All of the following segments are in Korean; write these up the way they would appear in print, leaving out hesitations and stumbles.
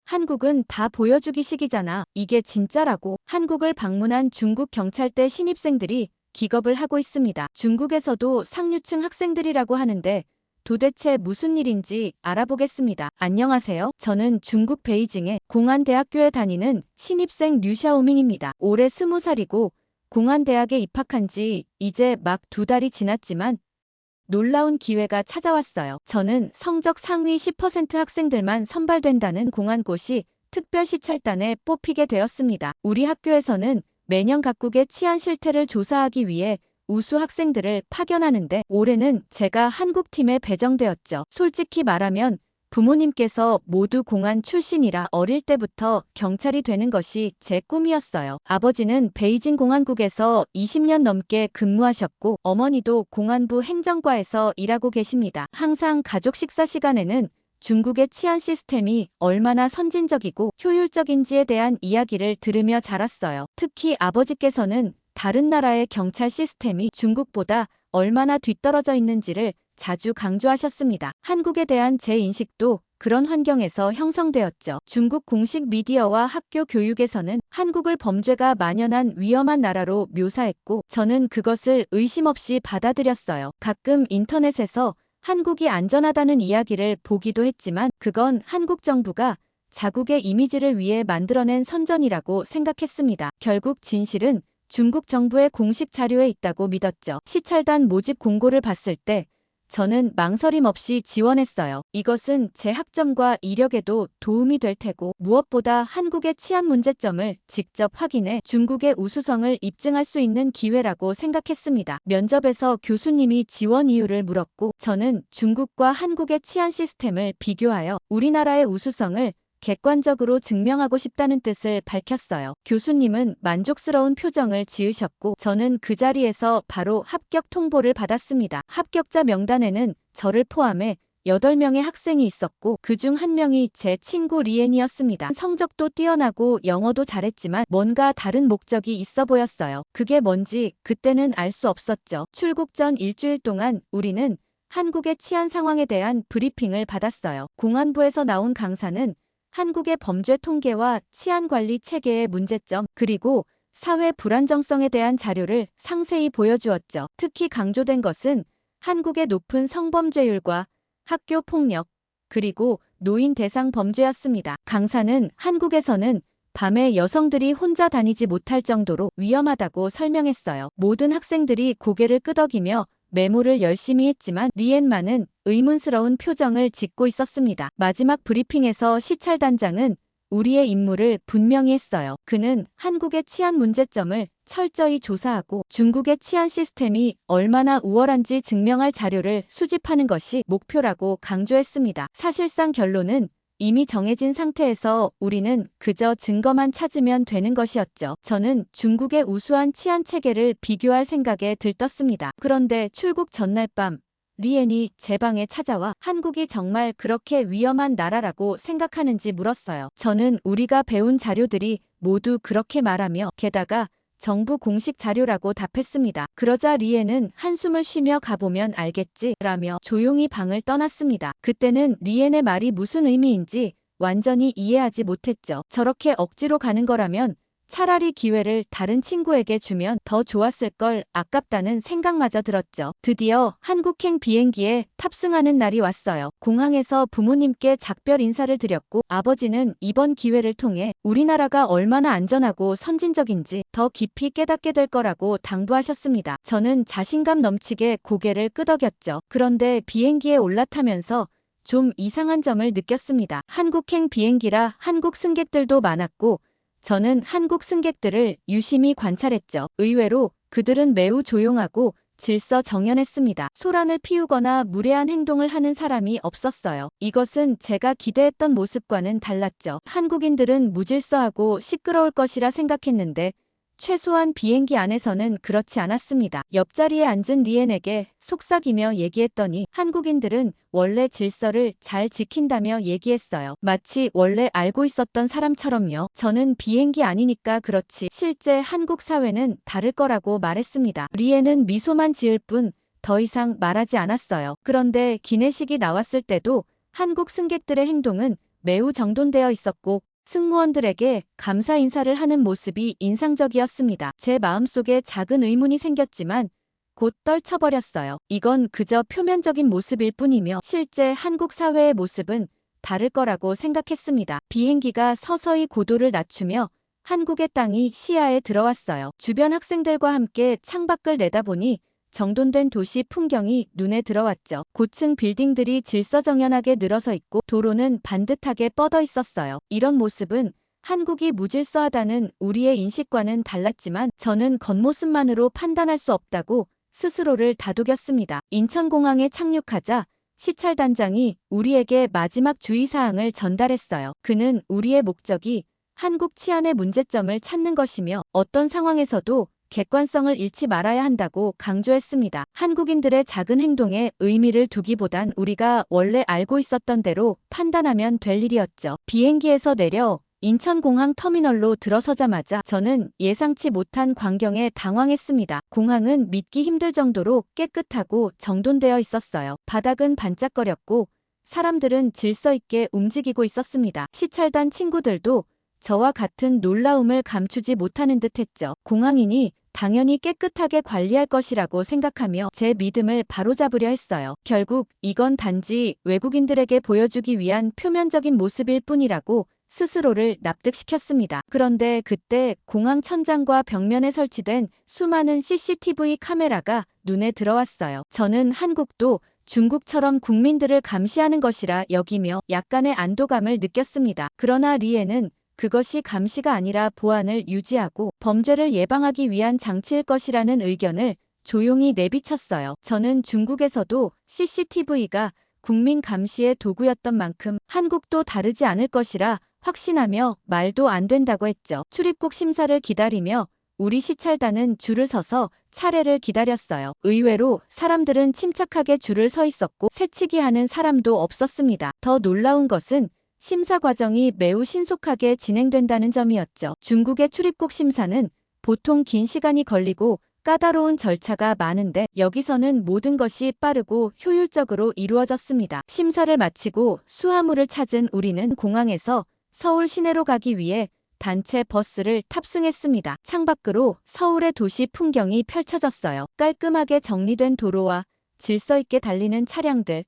한국은 다 보여주기식이잖아. 이게 진짜라고. 한국을 방문한 중국 경찰대 신입생들이 기겁을 하고 있습니다. 중국에서도 상류층 학생들이라고 하는데 도대체 무슨 일인지 알아보겠습니다. 안녕하세요. 저는 중국 베이징의 공안대학교에 다니는 신입생 류샤오밍입니다. 올해 20살이고 공안대학에 입학한 지 이제 막 2달이 지났지만 놀라운 기회가 찾아왔어요. 저는 성적 상위 10% 학생들만 선발된다는 공안고시 특별시찰단에 뽑히게 되었습니다. 우리 학교에서는 매년 각국의 치안 실태를 조사하기 위해 우수 학생들을 파견하는데 올해는 제가 한국팀에 배정되었죠. 솔직히 말하면 부모님께서 모두 공안 출신이라 어릴 때부터 경찰이 되는 것이 제 꿈이었어요. 아버지는 베이징 공안국에서 20년 넘게 근무하셨고 어머니도 공안부 행정과에서 일하고 계십니다. 항상 가족 식사 시간에는 중국의 치안 시스템이 얼마나 선진적이고 효율적인지에 대한 이야기를 들으며 자랐어요. 특히 아버지께서는 다른 나라의 경찰 시스템이 중국보다 얼마나 뒤떨어져 있는지를 자주 강조하셨습니다. 한국에 대한 제 인식도 그런 환경에서 형성되었죠. 중국 공식 미디어와 학교 교육에서는 한국을 범죄가 만연한 위험한 나라로 묘사했고 저는 그것을 의심 없이 받아들였어요. 가끔 인터넷에서 한국이 안전하다는 이야기를 보기도 했지만 그건 한국 정부가 자국의 이미지를 위해 만들어낸 선전이라고 생각했습니다. 결국 진실은 중국 정부의 공식 자료에 있다고 믿었죠. 시찰단 모집 공고를 봤을 때 저는 망설임 없이 지원했어요. 이것은 제 학점과 이력에도 도움이 될 테고 무엇보다 한국의 치안 문제점을 직접 확인해 중국의 우수성을 입증할 수 있는 기회라고 생각했습니다. 면접에서 교수님이 지원 이유를 물었고 저는 중국과 한국의 치안 시스템을 비교하여 우리나라의 우수성을 객관적으로 증명하고 싶다는 뜻을 밝혔어요. 교수님은 만족스러운 표정을 지으셨고 저는 그 자리에서 바로 합격 통보를 받았습니다. 합격자 명단에는 저를 포함해 8명의 학생이 있었고 그중 1명이 제 친구 리엔이었습니다. 성적도 뛰어나고 영어도 잘했지만 뭔가 다른 목적이 있어 보였어요. 그게 뭔지 그때는 알 수 없었죠. 출국 전 일주일 동안 우리는 한국의 치안 상황에 대한 브리핑을 받았어요. 공안부에서 나온 강사는 한국의 범죄 통계와 치안 관리 체계의 문제점, 그리고 사회 불안정성에 대한 자료를 상세히 보여주었죠. 특히 강조된 것은 한국의 높은 성범죄율과 학교 폭력, 그리고 노인 대상 범죄였습니다. 강사는 한국에서는 밤에 여성들이 혼자 다니지 못할 정도로 위험하다고 설명했어요. 모든 학생들이 고개를 끄덕이며 메모를 열심히 했지만 리엔만은 의문스러운 표정을 짓고 있었습니다. 마지막 브리핑에서 시찰단장은 우리의 임무를 분명히 했어요. 그는 한국의 치안 문제점을 철저히 조사하고 중국의 치안 시스템이 얼마나 우월한지 증명할 자료를 수집하는 것이 목표라고 강조했습니다. 사실상 결론은 이미 정해진 상태에서 우리는 그저 증거만 찾으면 되는 것이었죠. 저는 중국의 우수한 치안 체계를 비교할 생각에 들떴습니다. 그런데 출국 전날 밤 리엔이 제 방에 찾아와 한국이 정말 그렇게 위험한 나라라고 생각하는지 물었어요. 저는 우리가 배운 자료들이 모두 그렇게 말하며 게다가 정부 공식 자료라고 답했습니다. 그러자 리엔은 한숨을 쉬며 가보면 알겠지 라며 조용히 방을 떠났습니다. 그때는 리엔의 말이 무슨 의미인지 완전히 이해하지 못했죠. 저렇게 억지로 가는 거라면 차라리 기회를 다른 친구에게 주면 더 좋았을 걸 아깝다는 생각마저 들었죠. 드디어 한국행 비행기에 탑승하는 날이 왔어요. 공항에서 부모님께 작별 인사를 드렸고 아버지는 이번 기회를 통해 우리나라가 얼마나 안전하고 선진적인지 더 깊이 깨닫게 될 거라고 당부하셨습니다. 저는 자신감 넘치게 고개를 끄덕였죠. 그런데 비행기에 올라타면서 좀 이상한 점을 느꼈습니다. 한국행 비행기라 한국 승객들도 많았고 저는 한국 승객들을 유심히 관찰했죠. 의외로 그들은 매우 조용하고 질서정연했습니다. 소란을 피우거나 무례한 행동을 하는 사람이 없었어요. 이것은 제가 기대했던 모습과는 달랐죠. 한국인들은 무질서하고 시끄러울 것이라 생각했는데 최소한 비행기 안에서는 그렇지 않았습니다. 옆자리에 앉은 리엔에게 속삭이며 얘기했더니 한국인들은 원래 질서를 잘 지킨다며 얘기했어요. 마치 원래 알고 있었던 사람처럼요. 저는 비행기 아니니까 그렇지 실제 한국 사회는 다를 거라고 말했습니다. 리엔은 미소만 지을 뿐 더 이상 말하지 않았어요. 그런데 기내식이 나왔을 때도 한국 승객들의 행동은 매우 정돈되어 있었고 승무원들에게 감사 인사를 하는 모습이 인상적이었습니다. 제 마음속에 작은 의문이 생겼지만 곧 떨쳐버렸어요. 이건 그저 표면적인 모습일 뿐이며 실제 한국 사회의 모습은 다를 거라고 생각했습니다. 비행기가 서서히 고도를 낮추며 한국의 땅이 시야에 들어왔어요. 주변 학생들과 함께 창밖을 내다보니 정돈된 도시 풍경이 눈에 들어왔죠. 고층 빌딩들이 질서정연하게 늘어서 있고 도로는 반듯하게 뻗어 있었어요. 이런 모습은 한국이 무질서하다는 우리의 인식과는 달랐지만 저는 겉모습만으로 판단할 수 없다고 스스로를 다독였습니다. 인천공항에 착륙하자 시찰단장이 우리에게 마지막 주의사항을 전달했어요. 그는 우리의 목적이 한국 치안의 문제점을 찾는 것이며 어떤 상황에서도 객관성을 잃지 말아야 한다고 강조했습니다. 한국인들의 작은 행동에 의미를 두기보단 우리가 원래 알고 있었던 대로 판단하면 될 일이었죠. 비행기에서 내려 인천공항 터미널로 들어서자마자 저는 예상치 못한 광경에 당황했습니다. 공항은 믿기 힘들 정도로 깨끗하고 정돈되어 있었어요. 바닥은 반짝거렸고 사람들은 질서 있게 움직이고 있었습니다. 시찰단 친구들도 저와 같은 놀라움을 감추지 못하는 듯했죠. 공항이니 당연히 깨끗하게 관리할 것이라고 생각하며 제 믿음을 바로잡으려 했어요. 결국 이건 단지 외국인들에게 보여주기 위한 표면적인 모습일 뿐이라고 스스로를 납득시켰습니다. 그런데 그때 공항 천장과 벽면에 설치된 수많은 CCTV 카메라가 눈에 들어왔어요. 저는 한국도 중국처럼 국민들을 감시하는 것이라 여기며 약간의 안도감을 느꼈습니다. 그러나 리에는 그것이 감시가 아니라 보안을 유지하고 범죄를 예방하기 위한 장치일 것이라는 의견을 조용히 내비쳤어요. 저는 중국에서도 CCTV가 국민 감시의 도구였던 만큼 한국도 다르지 않을 것이라 확신하며 말도 안 된다고 했죠. 출입국 심사를 기다리며 우리 시찰단은 줄을 서서 차례를 기다렸어요. 의외로 사람들은 침착하게 줄을 서 있었고 새치기 하는 사람도 없었습니다. 더 놀라운 것은 심사 과정이 매우 신속하게 진행된다는 점이었죠. 중국의 출입국 심사는 보통 긴 시간이 걸리고 까다로운 절차가 많은데 여기서는 모든 것이 빠르고 효율적으로 이루어졌습니다. 심사를 마치고 수화물을 찾은 우리는 공항에서 서울 시내로 가기 위해 단체 버스를 탑승했습니다. 창밖으로 서울의 도시 풍경이 펼쳐졌어요. 깔끔하게 정리된 도로와 질서 있게 달리는 차량들,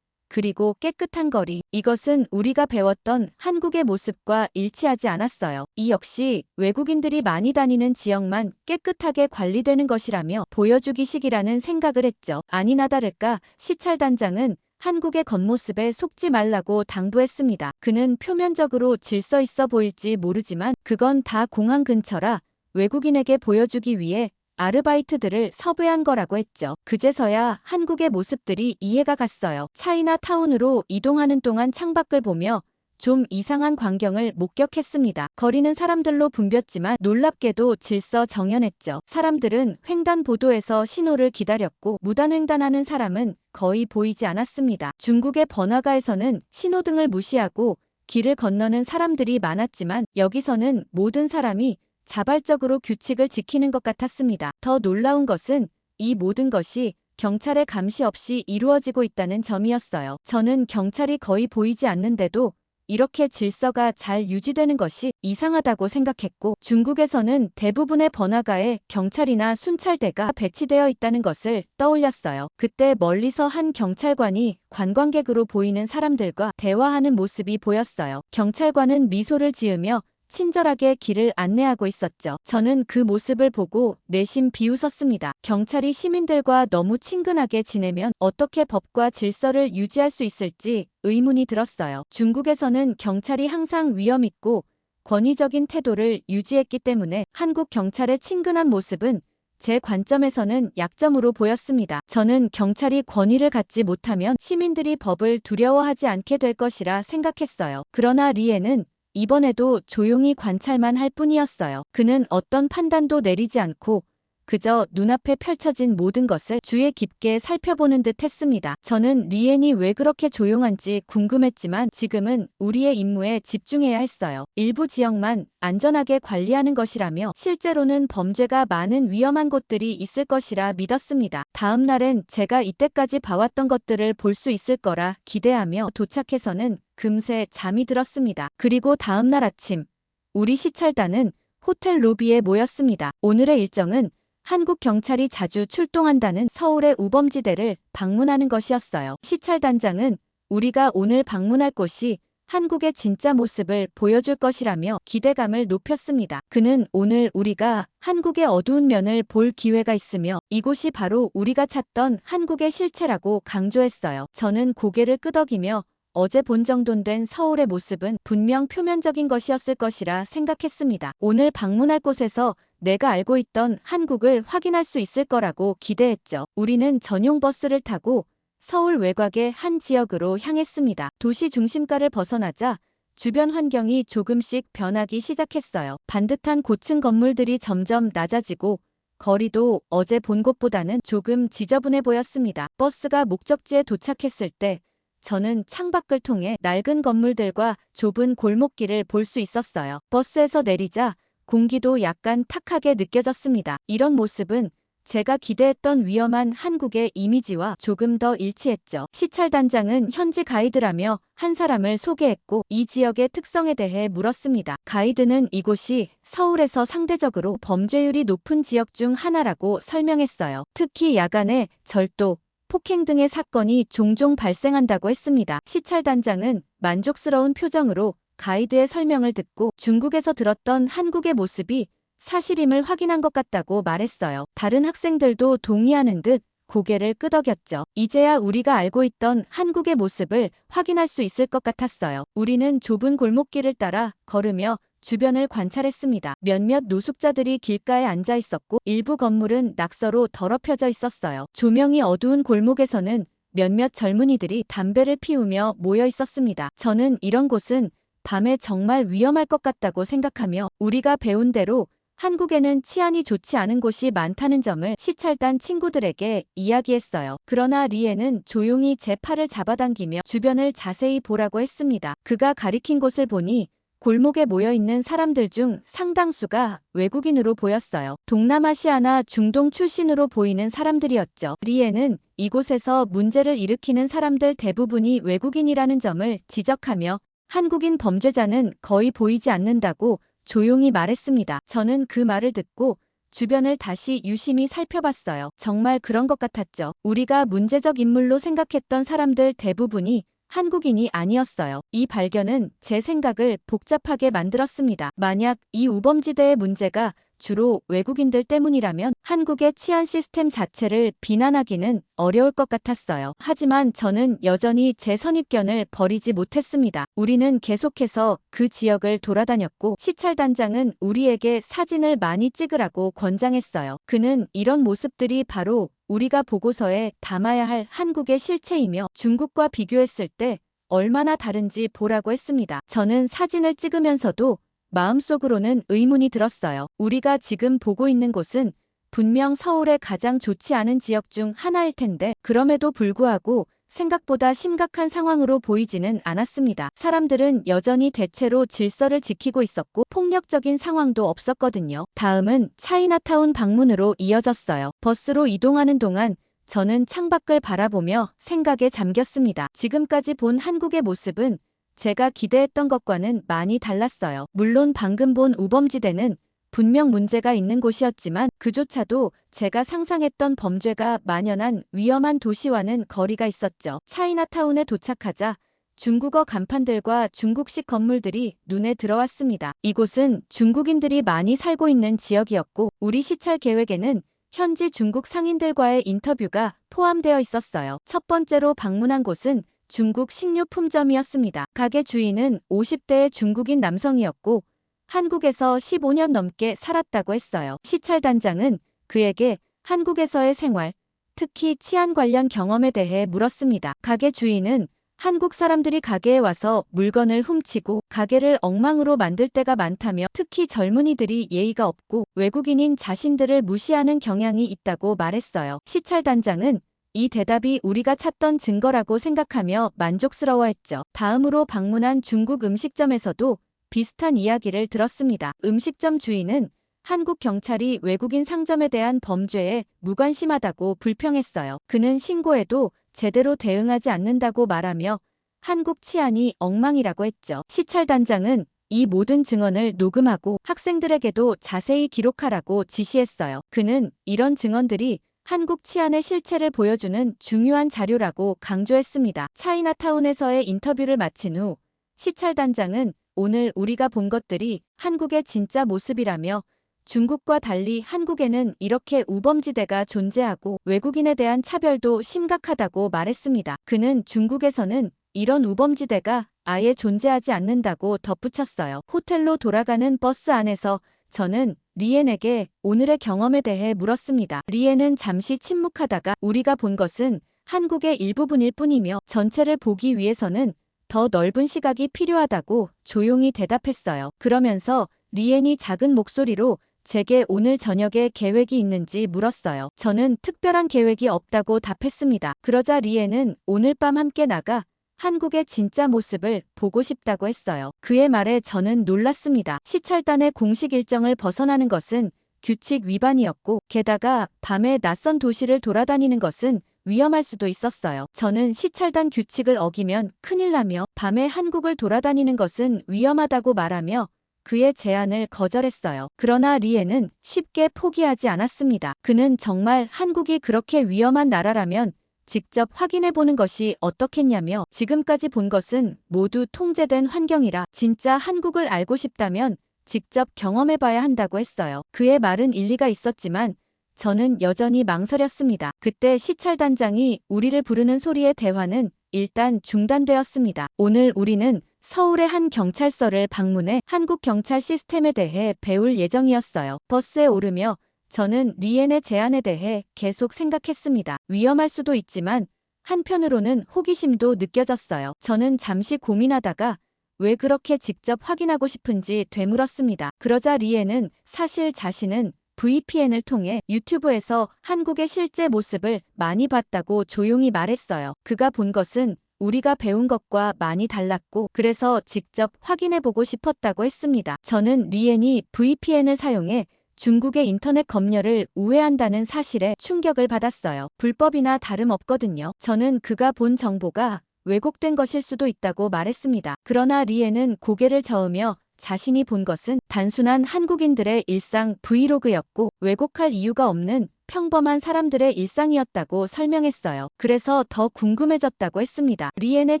그리고 깨끗한 거리. 이것은 우리가 배웠던 한국의 모습과 일치하지 않았어요. 이 역시 외국인들이 많이 다니는 지역만 깨끗하게 관리되는 것이라며 보여주기식이라는 생각을 했죠. 아니나 다를까 시찰단장은 한국의 겉모습에 속지 말라고 당부했습니다. 그는 표면적으로 질서 있어 보일지 모르지만 그건 다 공항 근처라 외국인에게 보여주기 위해 아르바이트들을 섭외한 거라고 했죠. 그제서야 한국의 모습들이 이해가 갔어요. 차이나타운으로 이동하는 동안 창밖을 보며 좀 이상한 광경을 목격했습니다. 거리는 사람들로 붐볐지만 놀랍게도 질서 정연했죠. 사람들은 횡단보도에서 신호를 기다렸고 무단횡단하는 사람은 거의 보이지 않았습니다. 중국의 번화가에서는 신호등을 무시하고 길을 건너는 사람들이 많았지만 여기서는 모든 사람이 자발적으로 규칙을 지키는 것 같았습니다. 더 놀라운 것은 이 모든 것이 경찰의 감시 없이 이루어지고 있다는 점이었어요. 저는 경찰이 거의 보이지 않는데도 이렇게 질서가 잘 유지되는 것이 이상하다고 생각했고 중국에서는 대부분의 번화가에 경찰이나 순찰대가 배치되어 있다는 것을 떠올렸어요. 그때 멀리서 한 경찰관이 관광객으로 보이는 사람들과 대화하는 모습이 보였어요. 경찰관은 미소를 지으며 친절하게 길을 안내하고 있었죠. 저는 그 모습을 보고 내심 비웃었습니다. 경찰이 시민들과 너무 친근하게 지내면 어떻게 법과 질서를 유지할 수 있을지 의문이 들었어요. 중국에서는 경찰이 항상 위험 있고 권위적인 태도를 유지했기 때문에 한국 경찰의 친근한 모습은 제 관점에서는 약점으로 보였습니다. 저는 경찰이 권위를 갖지 못하면 시민들이 법을 두려워하지 않게 될 것이라 생각했어요. 그러나 리에는 이번에도 조용히 관찰만 할 뿐이었어요. 그는 어떤 판단도 내리지 않고 그저 눈앞에 펼쳐진 모든 것을 주의 깊게 살펴보는 듯 했습니다. 저는 리엔이 왜 그렇게 조용한지 궁금했지만 지금은 우리의 임무에 집중해야 했어요. 일부 지역만 안전하게 관리하는 것이라며 실제로는 범죄가 많은 위험한 곳들이 있을 것이라 믿었습니다. 다음 날엔 제가 이때까지 봐왔던 것들을 볼 수 있을 거라 기대하며 도착해서는 금세 잠이 들었습니다. 그리고 다음 날 아침 우리 시찰단은 호텔 로비에 모였습니다. 오늘의 일정은 한국 경찰이 자주 출동한다는 서울의 우범지대를 방문하는 것이었어요. 시찰단장은 우리가 오늘 방문할 곳이 한국의 진짜 모습을 보여줄 것이라며 기대감을 높였습니다. 그는 오늘 우리가 한국의 어두운 면을 볼 기회가 있으며 이곳이 바로 우리가 찾던 한국의 실체라고 강조했어요. 저는 고개를 끄덕이며 어제 본 정돈 된 서울의 모습은 분명 표면적인 것이었을 것이라 생각했습니다. 오늘 방문할 곳에서 내가 알고 있던 한국을 확인할 수 있을 거라고 기대했죠. 우리는 전용 버스를 타고 서울 외곽의 한 지역으로 향했습니다. 도시 중심가를 벗어나자 주변 환경이 조금씩 변하기 시작했어요. 반듯한 고층 건물들이 점점 낮아지고 거리도 어제 본 곳보다는 조금 지저분해 보였습니다. 버스가 목적지에 도착했을 때 저는 창밖을 통해 낡은 건물들과 좁은 골목길을 볼 수 있었어요. 버스에서 내리자 공기도 약간 탁하게 느껴졌습니다. 이런 모습은 제가 기대했던 위험한 한국의 이미지와 조금 더 일치했죠. 시찰단장은 현지 가이드라며 한 사람을 소개했고 이 지역의 특성에 대해 물었습니다. 가이드는 이곳이 서울에서 상대적으로 범죄율이 높은 지역 중 하나라고 설명했어요. 특히 야간에 절도, 폭행 등의 사건이 종종 발생한다고 했습니다. 시찰단장은 만족스러운 표정으로 가이드의 설명을 듣고 중국에서 들었던 한국의 모습이 사실임을 확인한 것 같다고 말했어요. 다른 학생들도 동의하는 듯 고개를 끄덕였죠. 이제야 우리가 알고 있던 한국의 모습을 확인할 수 있을 것 같았어요. 우리는 좁은 골목길을 따라 걸으며 주변을 관찰했습니다. 몇몇 노숙자들이 길가에 앉아 있었고 일부 건물은 낙서로 더럽혀져 있었어요. 조명이 어두운 골목에서는 몇몇 젊은이들이 담배를 피우며 모여 있었습니다. 저는 이런 곳은 밤에 정말 위험할 것 같다고 생각하며 우리가 배운 대로 한국에는 치안이 좋지 않은 곳이 많다는 점을 시찰단 친구들에게 이야기했어요. 그러나 리에는 조용히 제 팔을 잡아당기며 주변을 자세히 보라고 했습니다. 그가 가리킨 곳을 보니 골목에 모여있는 사람들 중 상당수가 외국인으로 보였어요. 동남아시아나 중동 출신으로 보이는 사람들이었죠. 리에는 이곳에서 문제를 일으키는 사람들 대부분이 외국인이라는 점을 지적하며 한국인 범죄자는 거의 보이지 않는다고 조용히 말했습니다. 저는 그 말을 듣고 주변을 다시 유심히 살펴봤어요. 정말 그런 것 같았죠. 우리가 문제적 인물로 생각했던 사람들 대부분이 한국인이 아니었어요. 이 발견은 제 생각을 복잡하게 만들었습니다. 만약 이 우범지대의 문제가 주로 외국인들 때문이라면 한국의 치안 시스템 자체를 비난하기는 어려울 것 같았어요. 하지만 저는 여전히 제 선입견을 버리지 못했습니다. 우리는 계속해서 그 지역을 돌아다녔고 시찰단장은 우리에게 사진을 많이 찍으라고 권장했어요. 그는 이런 모습들이 바로 우리가 보고서에 담아야 할 한국의 실체이며 중국과 비교했을 때 얼마나 다른지 보라고 했습니다. 저는 사진을 찍으면서도 마음속으로는 의문이 들었어요. 우리가 지금 보고 있는 곳은 분명 서울의 가장 좋지 않은 지역 중 하나일 텐데 그럼에도 불구하고 생각보다 심각한 상황으로 보이지는 않았습니다. 사람들은 여전히 대체로 질서를 지키고 있었고 폭력적인 상황도 없었거든요. 다음은 차이나타운 방문으로 이어졌어요. 버스로 이동하는 동안 저는 창밖을 바라보며 생각에 잠겼습니다. 지금까지 본 한국의 모습은 제가 기대했던 것과는 많이 달랐어요. 물론 방금 본 우범지대는 분명 문제가 있는 곳이었지만 그조차도 제가 상상했던 범죄가 만연한 위험한 도시와는 거리가 있었죠. 차이나타운에 도착하자 중국어 간판들과 중국식 건물들이 눈에 들어왔습니다. 이곳은 중국인들이 많이 살고 있는 지역이었고 우리 시찰 계획에는 현지 중국 상인들과의 인터뷰가 포함되어 있었어요. 첫 번째로 방문한 곳은 중국 식료품점이었습니다. 가게 주인은 50대의 중국인 남성이었고 한국에서 15년 넘게 살았다고 했어요. 시찰단장은 그에게 한국에서의 생활, 특히 치안 관련 경험에 대해 물었습니다. 가게 주인은 한국 사람들이 가게에 와서 물건을 훔치고 가게를 엉망으로 만들 때가 많다며 특히 젊은이들이 예의가 없고 외국인인 자신들을 무시하는 경향이 있다고 말했어요. 시찰단장은 이 대답이 우리가 찾던 증거라고 생각하며 만족스러워했죠. 다음으로 방문한 중국 음식점에서도 비슷한 이야기를 들었습니다. 음식점 주인은 한국 경찰이 외국인 상점에 대한 범죄에 무관심하다고 불평했어요. 그는 신고해도 제대로 대응하지 않는다고 말하며 한국 치안이 엉망이라고 했죠. 시찰단장은 이 모든 증언을 녹음하고 학생들에게도 자세히 기록하라고 지시했어요. 그는 이런 증언들이 한국 치안의 실체를 보여주는 중요한 자료라고 강조했습니다. 차이나타운에서의 인터뷰를 마친 후 시찰단장은 오늘 우리가 본 것들이 한국의 진짜 모습이라며 중국과 달리 한국에는 이렇게 우범지대가 존재하고 외국인에 대한 차별도 심각하다고 말했습니다. 그는 중국에서는 이런 우범지대가 아예 존재하지 않는다고 덧붙였어요. 호텔로 돌아가는 버스 안에서 저는 리엔에게 오늘의 경험에 대해 물었습니다. 리엔은 잠시 침묵하다가 우리가 본 것은 한국의 일부분일 뿐이며 전체를 보기 위해서는 더 넓은 시각이 필요하다고 조용히 대답했어요. 그러면서 리엔이 작은 목소리로 제게 오늘 저녁에 계획이 있는지 물었어요. 저는 특별한 계획이 없다고 답했습니다. 그러자 리엔은 오늘 밤 함께 나가 한국의 진짜 모습을 보고 싶다고 했어요. 그의 말에 저는 놀랐습니다. 시찰단의 공식 일정을 벗어나는 것은 규칙 위반이었고 게다가 밤에 낯선 도시를 돌아다니는 것은 위험할 수도 있었어요. 저는 시찰단 규칙을 어기면 큰일 나며 밤에 한국을 돌아다니는 것은 위험하다고 말하며 그의 제안을 거절했어요. 그러나 리엔은 쉽게 포기하지 않았습니다. 그는 정말 한국이 그렇게 위험한 나라라면 직접 확인해보는 것이 어떻겠냐며 지금까지 본 것은 모두 통제된 환경이라 진짜 한국을 알고 싶다면 직접 경험해봐야 한다고 했어요. 그의 말은 일리가 있었지만 저는 여전히 망설였습니다. 그때 시찰단장이 우리를 부르는 소리의 대화는 일단 중단되었습니다. 오늘 우리는 서울의 한 경찰서를 방문해 한국 경찰 시스템에 대해 배울 예정이었어요. 버스에 오르며 저는 리엔의 제안에 대해 계속 생각했습니다. 위험할 수도 있지만 한편으로는 호기심도 느껴졌어요. 저는 잠시 고민하다가 왜 그렇게 직접 확인하고 싶은지 되물었습니다. 그러자 리엔은 사실 자신은 VPN을 통해 유튜브에서 한국의 실제 모습을 많이 봤다고 조용히 말했어요. 그가 본 것은 우리가 배운 것과 많이 달랐고 그래서 직접 확인해보고 싶었다고 했습니다. 저는 리엔이 VPN을 사용해 중국의 인터넷 검열을 우회한다는 사실에 충격을 받았어요. 불법이나 다름없거든요. 저는 그가 본 정보가 왜곡된 것일 수도 있다고 말했습니다. 그러나 리엔은 고개를 저으며 자신이 본 것은 단순한 한국인들의 일상 브이로그였고 왜곡할 이유가 없는 평범한 사람들의 일상이었다고 설명했어요. 그래서 더 궁금해졌다고 했습니다. 리엔의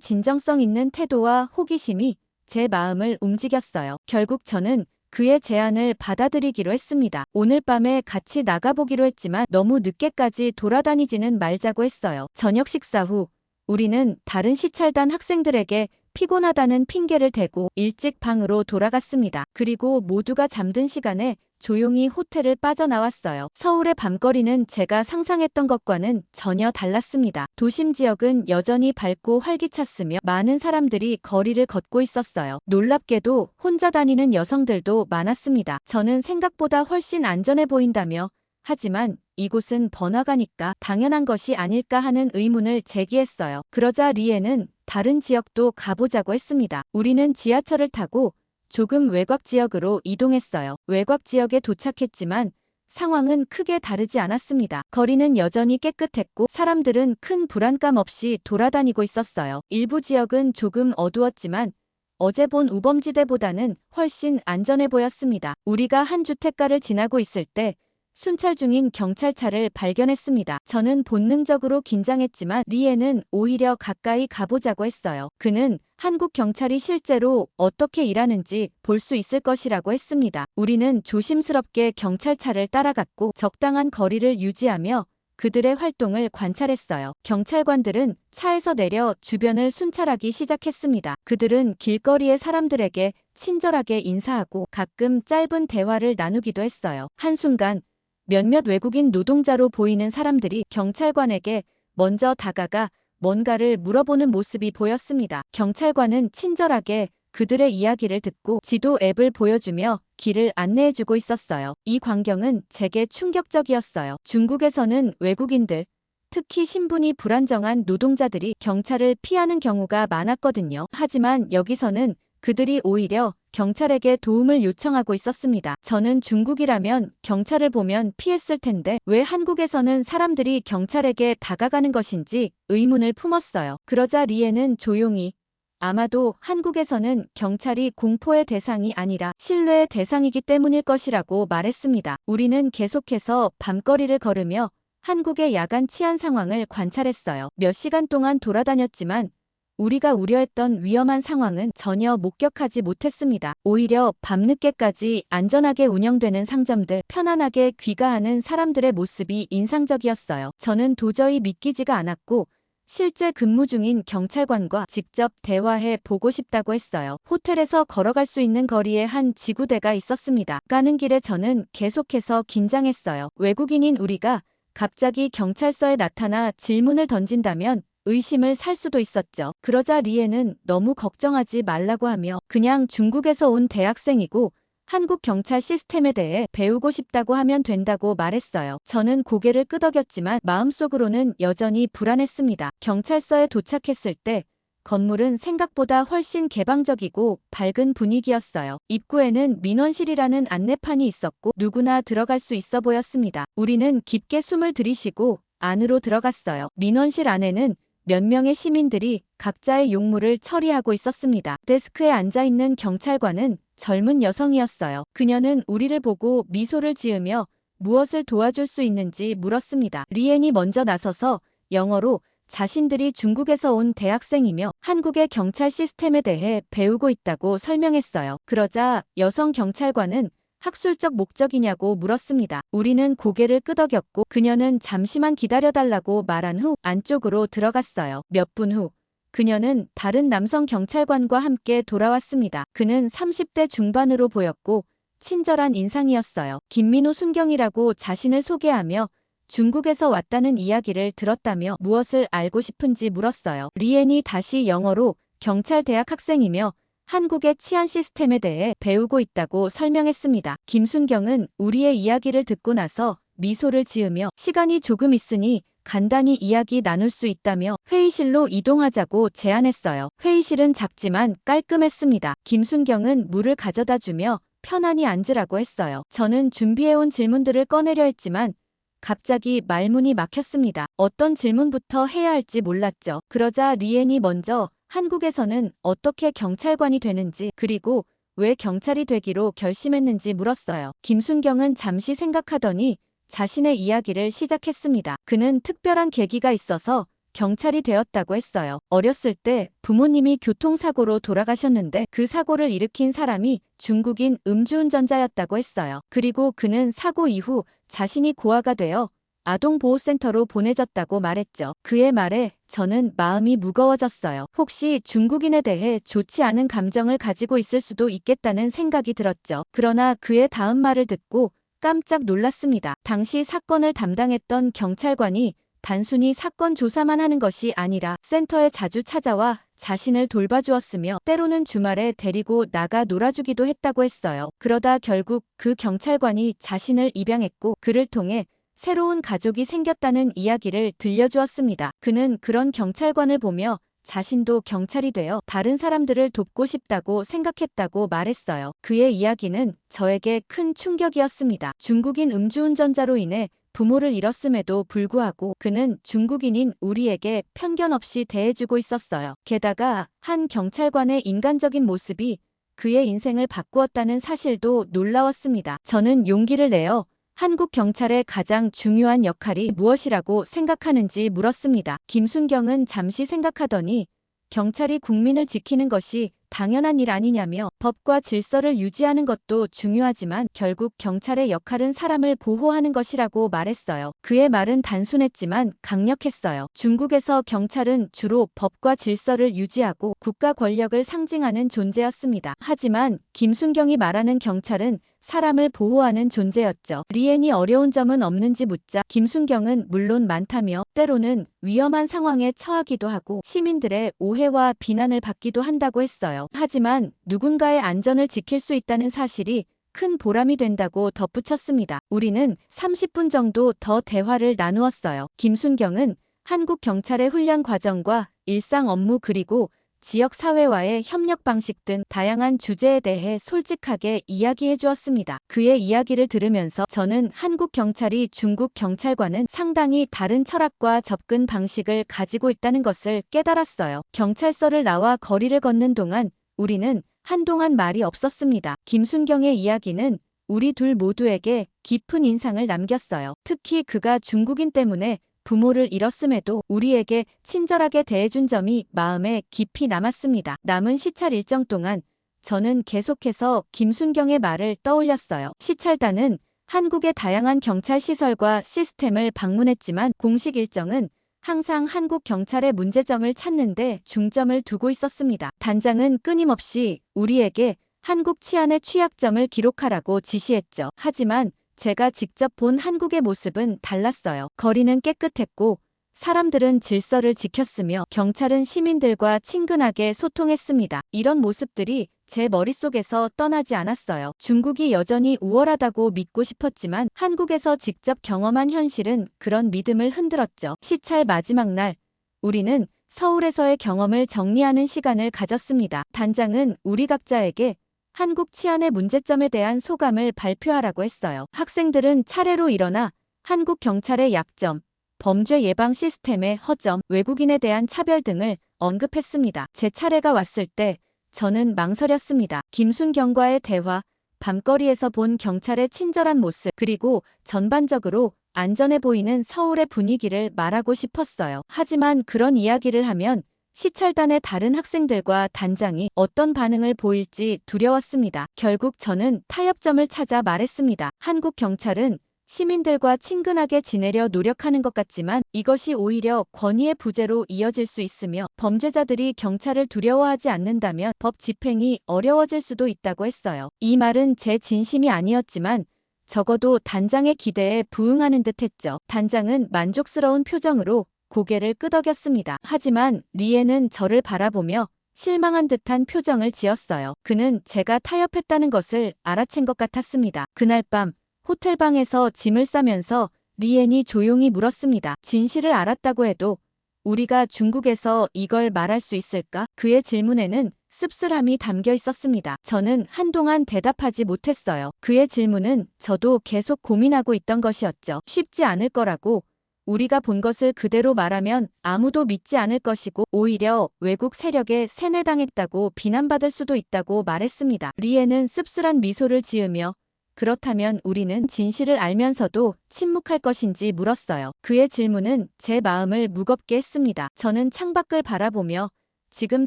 진정성 있는 태도와 호기심이 제 마음을 움직였어요. 결국 저는 그의 제안을 받아들이기로 했습니다. 오늘 밤에 같이 나가보기로 했지만 너무 늦게까지 돌아다니지는 말자고 했어요. 저녁 식사 후 우리는 다른 시찰단 학생들에게 피곤하다는 핑계를 대고 일찍 방으로 돌아갔습니다. 그리고 모두가 잠든 시간에 조용히 호텔을 빠져나왔어요. 서울의 밤거리는 제가 상상했던 것과는 전혀 달랐습니다. 도심 지역은 여전히 밝고 활기찼으며 많은 사람들이 거리를 걷고 있었어요. 놀랍게도 혼자 다니는 여성들도 많았습니다. 저는 생각보다 훨씬 안전해 보인다며 하지만 이곳은 번화가니까 당연한 것이 아닐까 하는 의문을 제기했어요. 그러자 리엔은 다른 지역도 가보자고 했습니다. 우리는 지하철을 타고 조금 외곽 지역으로 이동했어요. 외곽 지역에 도착했지만 상황은 크게 다르지 않았습니다. 거리는 여전히 깨끗했고 사람들은 큰 불안감 없이 돌아다니고 있었어요. 일부 지역은 조금 어두웠지만 어제 본 우범지대보다는 훨씬 안전해 보였습니다. 우리가 한 주택가를 지나고 있을 때 순찰 중인 경찰차를 발견했습니다. 저는 본능적으로 긴장했지만 리엔은 오히려 가까이 가보자고 했어요. 그는 한국 경찰이 실제로 어떻게 일하는지 볼 수 있을 것이라고 했습니다. 우리는 조심스럽게 경찰차를 따라갔고 적당한 거리를 유지하며 그들의 활동을 관찰했어요. 경찰관들은 차에서 내려 주변을 순찰하기 시작했습니다. 그들은 길거리의 사람들에게 친절하게 인사하고 가끔 짧은 대화를 나누기도 했어요. 한순간 몇몇 외국인 노동자로 보이는 사람들이 경찰관에게 먼저 다가가 뭔가를 물어보는 모습이 보였습니다. 경찰관은 친절하게 그들의 이야기를 듣고 지도 앱을 보여주며 길을 안내해주고 있었어요. 이 광경은 제게 충격적이었어요. 중국에서는 외국인들, 특히 신분이 불안정한 노동자들이 경찰을 피하는 경우가 많았거든요. 하지만 여기서는 그들이 오히려 경찰에게 도움을 요청하고 있었습니다. 저는 중국이라면 경찰을 보면 피했을 텐데 왜 한국에서는 사람들이 경찰에게 다가가는 것인지 의문을 품었어요. 그러자 리에는 조용히 아마도 한국에서는 경찰이 공포의 대상이 아니라 신뢰의 대상이기 때문일 것이라고 말했습니다. 우리는 계속해서 밤거리를 걸으며 한국의 야간 치안 상황을 관찰했어요. 몇 시간 동안 돌아다녔지만 우리가 우려했던 위험한 상황은 전혀 목격하지 못했습니다. 오히려 밤늦게까지 안전하게 운영되는 상점들, 편안하게 귀가하는 사람들의 모습이 인상적이었어요. 저는 도저히 믿기지가 않았고 실제 근무 중인 경찰관과 직접 대화해 보고 싶다고 했어요. 호텔에서 걸어갈 수 있는 거리에 한 지구대가 있었습니다. 가는 길에 저는 계속해서 긴장했어요. 외국인인 우리가 갑자기 경찰서에 나타나 질문을 던진다면 의심을 살 수도 있었죠. 그러자 리에는 너무 걱정하지 말라고 하며 그냥 중국에서 온 대학생이고 한국 경찰 시스템에 대해 배우고 싶다고 하면 된다고 말했어요. 저는 고개를 끄덕였지만 마음속으로는 여전히 불안했습니다. 경찰서에 도착했을 때 건물은 생각보다 훨씬 개방적이고 밝은 분위기였어요. 입구에는 민원실이라는 안내판이 있었고 누구나 들어갈 수 있어 보였습니다. 우리는 깊게 숨을 들이쉬고 안으로 들어갔어요. 민원실 안에는 몇 명의 시민들이 각자의 용무를 처리하고 있었습니다. 데스크에 앉아있는 경찰관은 젊은 여성이었어요. 그녀는 우리를 보고 미소를 지으며 무엇을 도와줄 수 있는지 물었습니다. 리엔이 먼저 나서서 영어로 자신들이 중국에서 온 대학생이며 한국의 경찰 시스템에 대해 배우고 있다고 설명했어요. 그러자 여성 경찰관은 학술적 목적이냐고 물었습니다. 우리는 고개를 끄덕였고 그녀는 잠시만 기다려달라고 말한 후 안쪽으로 들어갔어요. 몇 분 후 그녀는 다른 남성 경찰관과 함께 돌아왔습니다. 그는 30대 중반으로 보였고 친절한 인상이었어요. 김민호 순경이라고 자신을 소개하며 중국에서 왔다는 이야기를 들었다며 무엇을 알고 싶은지 물었어요. 리엔이 다시 영어로 경찰 대학 학생이며 한국의 치안 시스템에 대해 배우고 있다고 설명했습니다. 김순경은 우리의 이야기를 듣고 나서 미소를 지으며 시간이 조금 있으니 간단히 이야기 나눌 수 있다며 회의실로 이동하자고 제안했어요. 회의실은 작지만 깔끔했습니다. 김순경은 물을 가져다 주며 편안히 앉으라고 했어요. 저는 준비해온 질문들을 꺼내려 했지만 갑자기 말문이 막혔습니다. 어떤 질문부터 해야 할지 몰랐죠. 그러자 리엔이 먼저 한국에서는 어떻게 경찰관이 되는지 그리고 왜 경찰이 되기로 결심했는지 물었어요. 김순경은 잠시 생각하더니 자신의 이야기를 시작했습니다. 그는 특별한 계기가 있어서 경찰이 되었다고 했어요. 어렸을 때 부모님이 교통사고로 돌아가셨는데 그 사고를 일으킨 사람이 중국인 음주운전자였다고 했어요. 그리고 그는 사고 이후 자신이 고아가 되어 아동보호센터로 보내졌다고 말했죠. 그의 말에 저는 마음이 무거워졌어요. 혹시 중국인에 대해 좋지 않은 감정을 가지고 있을 수도 있겠다는 생각이 들었죠. 그러나 그의 다음 말을 듣고 깜짝 놀랐습니다. 당시 사건을 담당했던 경찰관이 단순히 사건 조사만 하는 것이 아니라 센터에 자주 찾아와 자신을 돌봐주었으며 때로는 주말에 데리고 나가 놀아주기도 했다고 했어요. 그러다 결국 그 경찰관이 자신을 입양했고 그를 통해 새로운 가족이 생겼다는 이야기를 들려주었습니다. 그는 그런 경찰관을 보며 자신도 경찰이 되어 다른 사람들을 돕고 싶다고 생각했다고 말했어요. 그의 이야기는 저에게 큰 충격이었습니다. 중국인 음주운전자로 인해 부모를 잃었음에도 불구하고 그는 중국인인 우리에게 편견 없이 대해주고 있었어요. 게다가 한 경찰관의 인간적인 모습이 그의 인생을 바꾸었다는 사실도 놀라웠습니다. 저는 용기를 내어 한국 경찰의 가장 중요한 역할이 무엇이라고 생각하는지 물었습니다. 김순경은 잠시 생각하더니 경찰이 국민을 지키는 것이 당연한 일 아니냐며 법과 질서를 유지하는 것도 중요하지만 결국 경찰의 역할은 사람을 보호하는 것이라고 말했어요. 그의 말은 단순했지만 강력했어요. 중국에서 경찰은 주로 법과 질서를 유지하고 국가 권력을 상징하는 존재였습니다. 하지만 김순경이 말하는 경찰은 사람을 보호하는 존재였죠. 리엔이 어려운 점은 없는지 묻자 김순경은 물론 많다며 때로는 위험한 상황에 처하기도 하고 시민들의 오해와 비난을 받기도 한다고 했어요. 하지만 누군가의 안전을 지킬 수 있다는 사실이 큰 보람이 된다고 덧붙였습니다. 우리는 30분 정도 더 대화를 나누었어요. 김순경은 한국 경찰의 훈련 과정과 일상 업무 그리고 지역 사회와의 협력 방식 등 다양한 주제에 대해 솔직하게 이야기해 주었습니다. 그의 이야기를 들으면서 저는 한국 경찰이 중국 경찰과는 상당히 다른 철학과 접근 방식을 가지고 있다는 것을 깨달았어요. 경찰서를 나와 거리를 걷는 동안 우리는 한동안 말이 없었습니다. 김순경의 이야기는 우리 둘 모두에게 깊은 인상을 남겼어요. 특히 그가 중국인 때문에 부모를 잃었음에도 우리에게 친절하게 대해준 점이 마음에 깊이 남았습니다. 남은 시찰 일정 동안 저는 계속해서 김순경의 말을 떠올렸어요. 시찰단은 한국의 다양한 경찰 시설과 시스템을 방문했지만 공식 일정은 항상 한국 경찰의 문제점을 찾는 데 중점을 두고 있었습니다. 단장은 끊임없이 우리에게 한국 치안의 취약점을 기록하라고 지시했죠. 하지만 제가 직접 본 한국의 모습은 달랐어요. 거리는 깨끗했고 사람들은 질서를 지켰으며 경찰은 시민들과 친근하게 소통했습니다. 이런 모습들이 제 머릿속에서 떠나지 않았어요. 중국이 여전히 우월하다고 믿고 싶었지만 한국에서 직접 경험한 현실은 그런 믿음을 흔들었죠. 시찰 마지막 날, 우리는 서울에서의 경험을 정리하는 시간을 가졌습니다. 단장은 우리 각자에게 한국 치안의 문제점에 대한 소감을 발표하라고 했어요. 학생들은 차례로 일어나 한국 경찰의 약점, 범죄 예방 시스템의 허점, 외국인에 대한 차별 등을 언급했습니다. 제 차례가 왔을 때 저는 망설였습니다. 김순경과의 대화, 밤거리에서 본 경찰의 친절한 모습, 그리고 전반적으로 안전해 보이는 서울의 분위기를 말하고 싶었어요. 하지만 그런 이야기를 하면 시찰단의 다른 학생들과 단장이 어떤 반응을 보일지 두려웠습니다. 결국 저는 타협점을 찾아 말했습니다. 한국 경찰은 시민들과 친근하게 지내려 노력하는 것 같지만 이것이 오히려 권위의 부재로 이어질 수 있으며 범죄자들이 경찰을 두려워하지 않는다면 법 집행이 어려워질 수도 있다고 했어요. 이 말은 제 진심이 아니었지만 적어도 단장의 기대에 부응하는 듯 했죠. 단장은 만족스러운 표정으로 고개를 끄덕였습니다. 하지만 리에는 저를 바라보며 실망한 듯한 표정을 지었어요. 그는 제가 타협했다는 것을 알아챈 것 같았습니다. 그날 밤 호텔방에서 짐을 싸면서 리엔이 조용히 물었습니다. 진실을 알았다고 해도 우리가 중국에서 이걸 말할 수 있을까? 그의 질문에는 씁쓸함이 담겨 있었습니다. 저는 한동안 대답하지 못했어요. 그의 질문은 저도 계속 고민하고 있던 것이었죠. 쉽지 않을 거라고, 우리가 본 것을 그대로 말하면 아무도 믿지 않을 것이고 오히려 외국 세력에 세뇌당했다고 비난받을 수도 있다고 말했습니다. 리에는 씁쓸한 미소를 지으며 그렇다면 우리는 진실을 알면서도 침묵할 것인지 물었어요. 그의 질문은 제 마음을 무겁게 했습니다. 저는 창밖을 바라보며 지금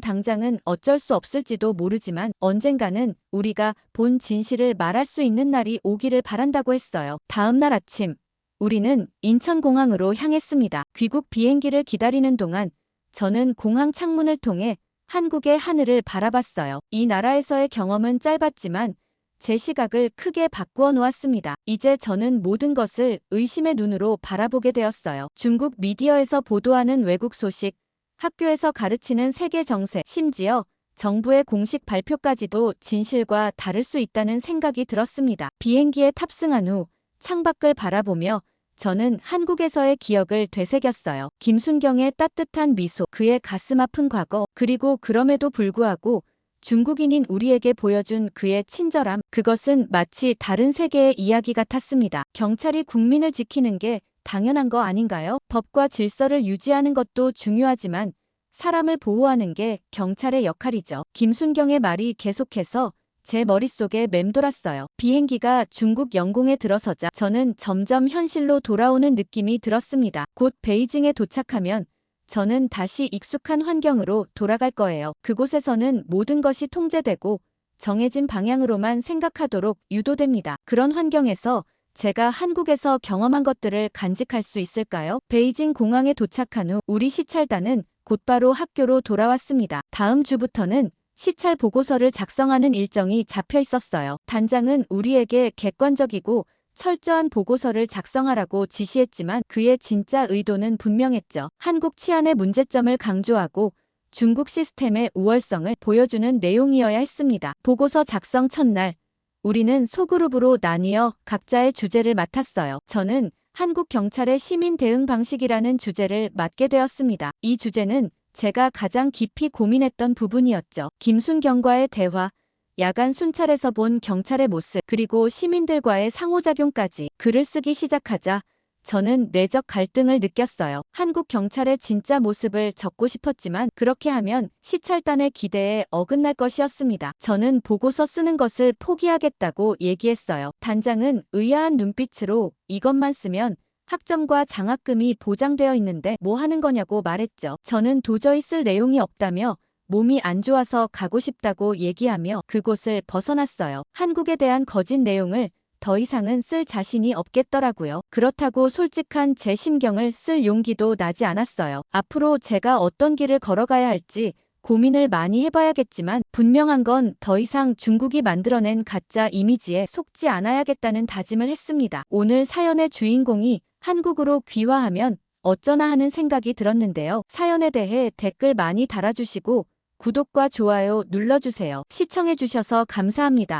당장은 어쩔 수 없을지도 모르지만 언젠가는 우리가 본 진실을 말할 수 있는 날이 오기를 바란다고 했어요. 다음 날 아침 우리는 인천공항으로 향했습니다. 귀국 비행기를 기다리는 동안 저는 공항 창문을 통해 한국의 하늘을 바라봤어요. 이 나라에서의 경험은 짧았지만 제 시각을 크게 바꾸어 놓았습니다. 이제 저는 모든 것을 의심의 눈으로 바라보게 되었어요. 중국 미디어에서 보도하는 외국 소식, 학교에서 가르치는 세계 정세, 심지어 정부의 공식 발표까지도 진실과 다를 수 있다는 생각이 들었습니다. 비행기에 탑승한 후 창밖을 바라보며 저는 한국에서의 기억을 되새겼어요. 김순경의 따뜻한 미소, 그의 가슴 아픈 과거, 그리고 그럼에도 불구하고 중국인인 우리에게 보여준 그의 친절함, 그것은 마치 다른 세계의 이야기 같았습니다. 경찰이 국민을 지키는 게 당연한 거 아닌가요? 법과 질서를 유지하는 것도 중요하지만 사람을 보호하는 게 경찰의 역할이죠. 김순경의 말이 계속해서 제 머릿속에 맴돌았어요. 비행기가 중국 영공에 들어서자 저는 점점 현실로 돌아오는 느낌이 들었습니다. 곧 베이징에 도착하면 저는 다시 익숙한 환경으로 돌아갈 거예요. 그곳에서는 모든 것이 통제되고 정해진 방향으로만 생각하도록 유도됩니다. 그런 환경에서 제가 한국에서 경험한 것들을 간직할 수 있을까요? 베이징 공항에 도착한 후 우리 시찰단은 곧바로 학교로 돌아왔습니다. 다음 주부터는 시찰 보고서를 작성하는 일정이 잡혀 있었어요. 단장은 우리에게 객관적이고 철저한 보고서를 작성하라고 지시했지만 그의 진짜 의도는 분명했죠. 한국 치안의 문제점을 강조하고 중국 시스템의 우월성을 보여주는 내용이어야 했습니다. 보고서 작성 첫날, 우리는 소그룹으로 나뉘어 각자의 주제를 맡았어요. 저는 한국 경찰의 시민 대응 방식이라는 주제를 맡게 되었습니다. 이 주제는 제가 가장 깊이 고민했던 부분이었죠. 김순경과의 대화, 야간 순찰에서 본 경찰의 모습, 그리고 시민들과의 상호작용까지. 글을 쓰기 시작하자 저는 내적 갈등을 느꼈어요. 한국 경찰의 진짜 모습을 적고 싶었지만 그렇게 하면 시찰단의 기대에 어긋날 것이었습니다. 저는 보고서 쓰는 것을 포기하겠다고 얘기했어요. 단장은 의아한 눈빛으로 이것만 쓰면 학점과 장학금이 보장되어 있는데 뭐 하는 거냐고 말했죠. 저는 도저히 쓸 내용이 없다며 몸이 안 좋아서 가고 싶다고 얘기하며 그곳을 벗어났어요. 한국에 대한 거짓 내용을 더 이상은 쓸 자신이 없겠더라고요. 그렇다고 솔직한 제 심경을 쓸 용기도 나지 않았어요. 앞으로 제가 어떤 길을 걸어가야 할지 고민을 많이 해봐야겠지만 분명한 건 더 이상 중국이 만들어낸 가짜 이미지에 속지 않아야겠다는 다짐을 했습니다. 오늘 사연의 주인공이 한국으로 귀화하면 어쩌나 하는 생각이 들었는데요. 사연에 대해 댓글 많이 달아주시고 구독과 좋아요 눌러주세요. 시청해주셔서 감사합니다.